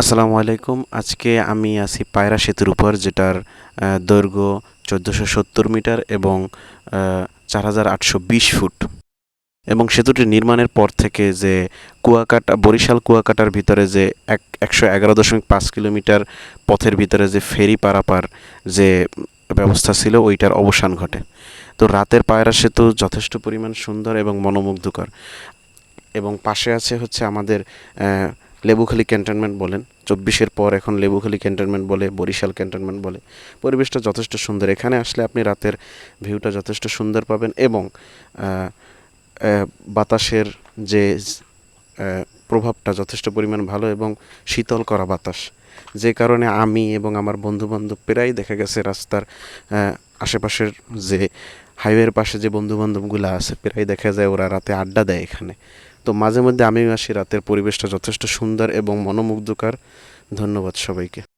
আসসালামু আলাইকুম। আজকে আমি আছি পায়রা সেতুর উপর, যেটার দৈর্ঘ্য ১৪৭০ মিটার এবং ৪৮২০ ফুট। এবং সেতুটি নির্মাণের পর থেকে যে কুয়াকাটা, বরিশাল কুয়াকাটার ভিতরে যে ১১১.৫ কিলোমিটার পথের ভিতরে যে ফেরি পারাপার যে ব্যবস্থা ছিল, ওইটার অবসান ঘটে। তো রাতের পায়রা সেতু যথেষ্ট পরিমাণ সুন্দর এবং মনোমুগ্ধকর। এবং পাশে আছে হচ্ছে আমাদের লেবুখালী ক্যান্টনমেন্ট বলেন, ২৪-এর পর এখন লেবুখালী ক্যান্টনমেন্ট বলে, বরিশাল ক্যান্টনমেন্ট বলে। পরিবেশটা যথেষ্ট সুন্দর। এখানে আসলে আপনি রাতের ভিউটা যথেষ্ট সুন্দর পাবেন এবং বাতাসের যে প্রভাবটা যথেষ্ট পরিমাণ ভালো এবং শীতল করা বাতাস, যে কারণে আমি এবং আমার বন্ধুবান্ধব প্রায় দেখা গেছে রাস্তার আশেপাশের যে হাইওয়ের পাশে যে বন্ধুবান্ধবগুলো আছে, প্রায় দেখা যায় ওরা রাতে আড্ডা দেয় এখানে। তো মাঝে মধ্যে আমিও আসি। রাতের পরিবেশটা যথেষ্ট সুন্দর এবং মনোমুগ্ধকর। ধন্যবাদ সবাইকে।